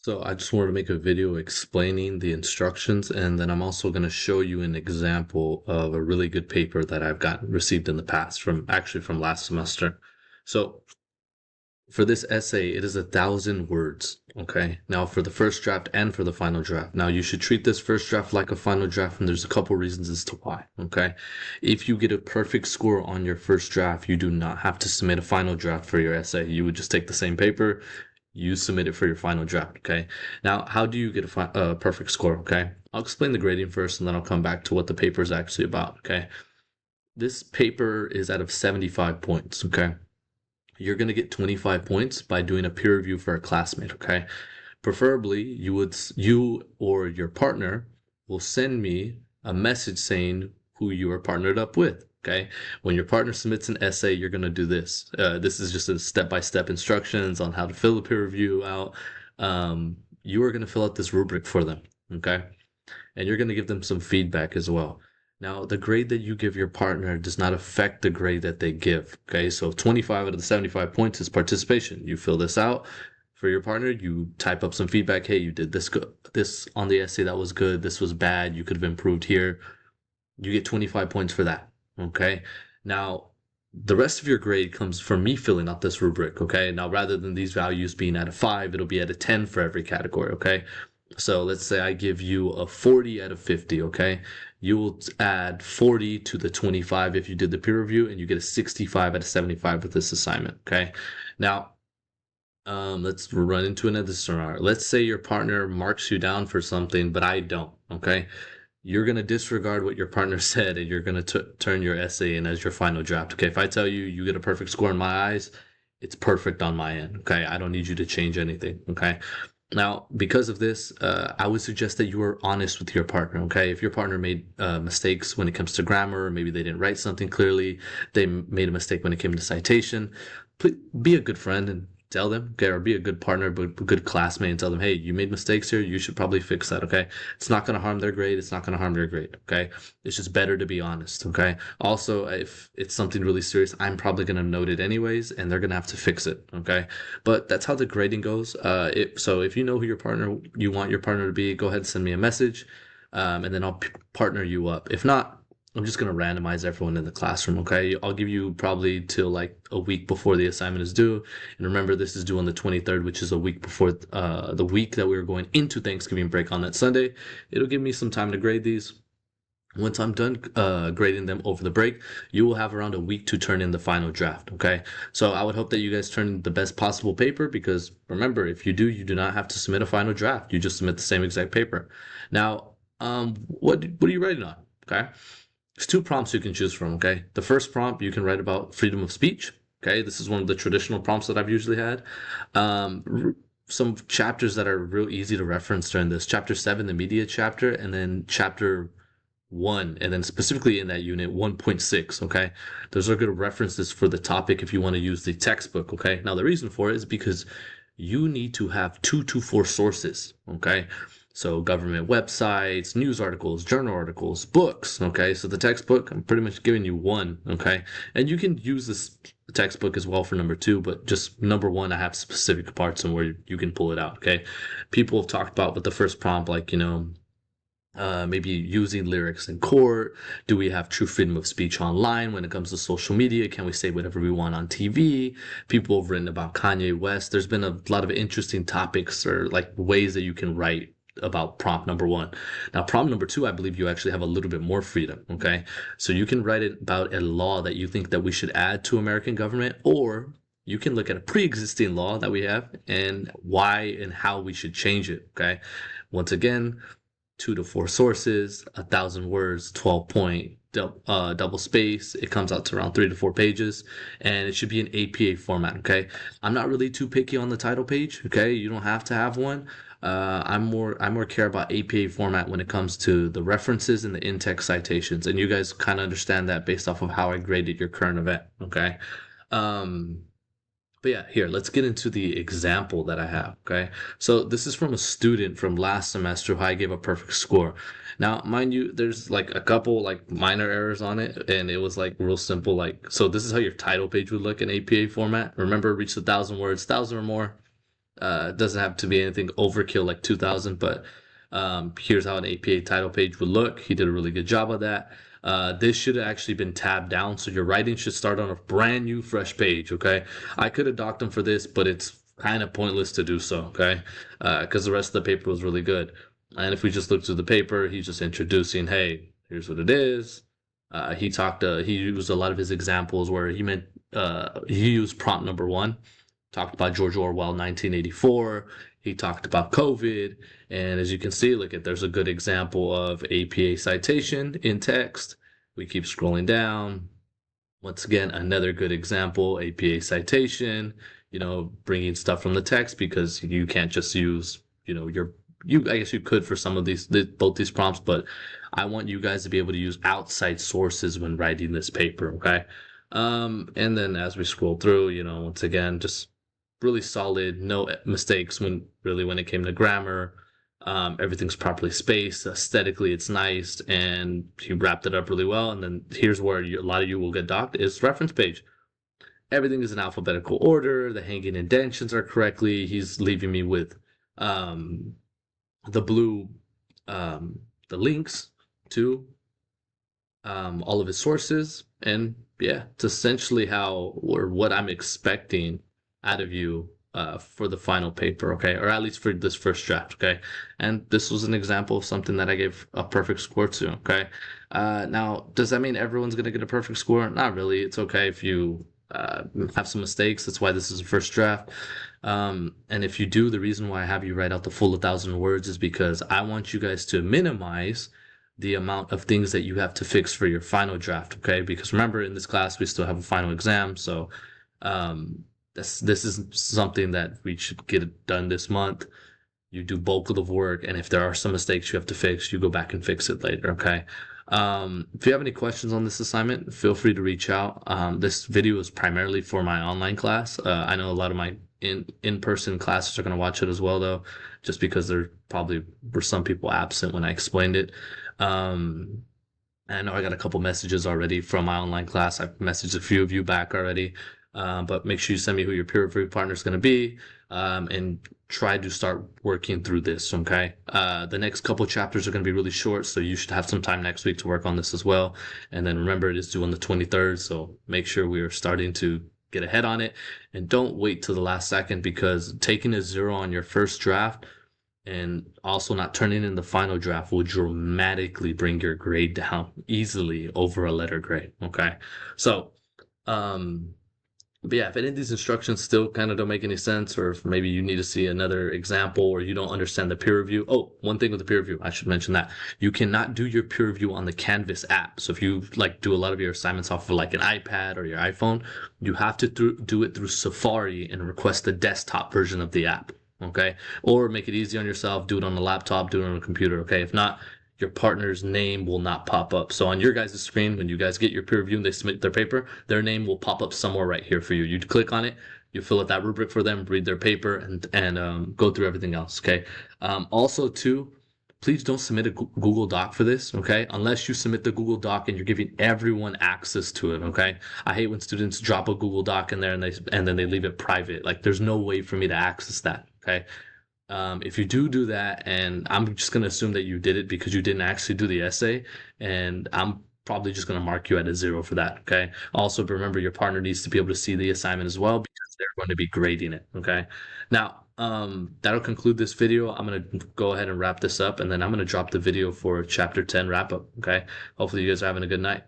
So I just wanted to make a video explaining the instructions, and then I'm also going to show you an example of a really good paper that I've gotten received in the past from last semester. So for this essay, it is 1,000 words. Okay. Now for the first draft and for the final draft. Now you should treat this first draft like a final draft, and there's a couple reasons as to why. Okay. If you get a perfect score on your first draft, you do not have to submit a final draft for your essay. You would just take the same paper, you submit it for your final draft. Okay. Now, how do you get a perfect score? Okay. I'll explain the grading first, and then I'll come back to what the paper is actually about. Okay. This paper is out of 75 points. Okay. You're going to get 25 points by doing a peer review for a classmate. Okay. Preferably, you or your partner will send me a message saying who you are partnered up with. Okay. When your partner submits an essay, you're going to do this. This is just a step-by-step instructions on how to fill the peer review out. You are going to fill out this rubric for them. Okay. And you're going to give them some feedback as well. Now, the grade that you give your partner does not affect the grade that they give. Okay. So 25 out of the 75 points is participation. You fill this out for your partner, you type up some feedback. Hey, you did this on the essay, that was good. This was bad. You could have improved here. You get 25 points for that. Okay. Now, the rest of your grade comes from me filling out this rubric. Okay. Now, rather than these values being at a 5, it'll be at a 10 for every category. Okay. So let's say I give you a 40 out of 50. Okay. You will add 40 to the 25 if you did the peer review, and you get a 65 out of 75 with this assignment. Okay. Now, let's run into another scenario. Let's say your partner marks you down for something, but I don't. Okay. You're going to disregard what your partner said, and you're going to turn your essay in as your final draft. Okay. If I tell you you get a perfect score in my eyes, it's perfect on my end. Okay. I don't need you to change anything. Okay. Now, because of this, I would suggest that you are honest with your partner. Okay. If your partner made mistakes when it comes to grammar, maybe they didn't write something clearly, they made a mistake when it came to citation, be a good friend and tell them, okay, or be a good partner, but a good classmate, and tell them, hey, you made mistakes here. You should probably fix that. Okay. It's not going to harm their grade. It's not going to harm their grade. Okay. It's just better to be honest. Okay. Also, if it's something really serious, I'm probably going to note it anyways, and they're going to have to fix it. Okay. But that's how the grading goes. So if you know who you want your partner to be, go ahead and send me a message, and then I'll partner you up. If not, I'm just going to randomize everyone in the classroom, okay? I'll give you probably till like a week before the assignment is due. And remember, this is due on the 23rd, which is a week before the week that we were going into Thanksgiving break on that Sunday. It'll give me some time to grade these. Once I'm done grading them over the break, you will have around a week to turn in the final draft, okay? So I would hope that you guys turn in the best possible paper, because remember, if you do, you do not have to submit a final draft. You just submit the same exact paper. Now, what are you writing on, okay? There's two prompts you can choose from, okay? The first prompt, you can write about freedom of speech, okay? This is one of the traditional prompts that I've usually had. Some chapters that are real easy to reference during this. Chapter 7, the media chapter, and then chapter 1, and then specifically in that unit, 1.6, okay? Those are good references for the topic if you want to use the textbook, okay? Now, the reason for it is because you need to have 2 to 4 sources, okay? So government websites, news articles, journal articles, books. Okay. So the textbook, I'm pretty much giving you one. Okay. And you can use this textbook as well for number 2, but just number 1, I have specific parts and where you can pull it out. Okay. People have talked about with the first prompt, like, maybe using lyrics in court. Do we have true freedom of speech online when it comes to social media? Can we say whatever we want on TV? People have written about Kanye West. There's been a lot of interesting topics or like ways that you can write about prompt number 1. Now, prompt number 2, I believe you actually have a little bit more freedom. Okay. So you can write it about a law that you think that we should add to American government, or you can look at a pre-existing law that we have and why and how we should change it. Okay. Once again, 2 to 4 sources, 1,000 words, 12 point, double space. It comes out to around 3 to 4 pages, and it should be an APA format. Okay. I'm not really too picky on the title page. Okay. You don't have to have one. I more care about APA format when it comes to the references and the in-text citations, and you guys kind of understand that based off of how I graded your current event. Okay. Um, but yeah, here, let's get into the example that I have, okay? So this is from a student from last semester who I gave a perfect score. Now, mind you, there's like a couple like minor errors on it, and it was like real simple. Like, so this is how your title page would look in APA format. Remember, reach 1,000 words, 1,000 or more. Doesn't have to be anything overkill like 2000, but here's how an APA title page would look. He did a really good job of that. This should have actually been tabbed down, so your writing should start on a brand new, fresh page. Okay, I could have docked him for this, but it's kind of pointless to do so. Okay, because the rest of the paper was really good. And if we just look through the paper, he's just introducing, hey, here's what it is. He used a lot of his examples where he used prompt number one, talked about George Orwell 1984. He talked about COVID. And as you can see, look at there's a good example of APA citation in text. We keep scrolling down. Once again, another good example, APA citation, bringing stuff from the text because you can't just use, I guess you could for some of both these prompts, but I want you guys to be able to use outside sources when writing this paper, okay? And then as we scroll through, once again, just really solid, no mistakes when it came to grammar. Everything's properly spaced. Aesthetically, it's nice, and he wrapped it up really well. And then here's where a lot of you will get docked: is reference page. Everything is in alphabetical order. The hanging indentions are correctly. He's leaving me with um, the blue, the links to all of his sources, and yeah, it's essentially how or what I'm expecting out of you for the final paper, okay, or at least for this first draft, okay. And this was an example of something that I gave a perfect score to, okay. Now, does that mean everyone's gonna get a perfect score? Not really. It's okay if you have some mistakes. That's why this is a first draft. And if you do, the reason why I have you write out the full 1,000 words is because I want you guys to minimize the amount of things that you have to fix for your final draft, okay? Because remember, in this class, we still have a final exam, so this is something that we should get done this month. You do bulk of the work, and if there are some mistakes you have to fix, you go back and fix it later, okay? If you have any questions on this assignment, feel free to reach out. This video is primarily for my online class. I know a lot of my in-person classes are going to watch it as well, though, just because there probably were some people absent when I explained it. Um, I know I got a couple messages already from my online class. I've messaged a few of you back already. But make sure you send me who your peer review partner is going to be, and try to start working through this, okay? The next couple chapters are going to be really short, so you should have some time next week to work on this as well. And then remember, it is due on the 23rd, so make sure we are starting to get ahead on it. And don't wait till the last second, because taking a 0 on your first draft and also not turning in the final draft will dramatically bring your grade down easily over a letter grade, okay? So, but yeah, if any of these instructions still kind of don't make any sense, or if maybe you need to see another example, or you don't understand the peer review. Oh, one thing with the peer review, I should mention that you cannot do your peer review on the Canvas app. So if you like do a lot of your assignments off of like an iPad or your iPhone, you have to do it through Safari and request the desktop version of the app. Okay, or make it easy on yourself. Do it on a laptop. Do it on a computer. Okay, if not, your partner's name will not pop up. So on your guys' screen, when you guys get your peer review and they submit their paper, their name will pop up somewhere right here for you. You click on it, you fill out that rubric for them, read their paper, and go through everything else. Okay. Also, too, please don't submit a Google Doc for this. Okay, unless you submit the Google Doc and you're giving everyone access to it. Okay. I hate when students drop a Google Doc in there and then they leave it private. Like there's no way for me to access that. Okay. If you do that, and I'm just going to assume that you did it because you didn't actually do the essay, and I'm probably just going to mark you at a 0 for that, okay? Also, remember your partner needs to be able to see the assignment as well because they're going to be grading it, okay? Now, that'll conclude this video. I'm going to go ahead and wrap this up, and then I'm going to drop the video for chapter 10 wrap up, okay? Hopefully you guys are having a good night.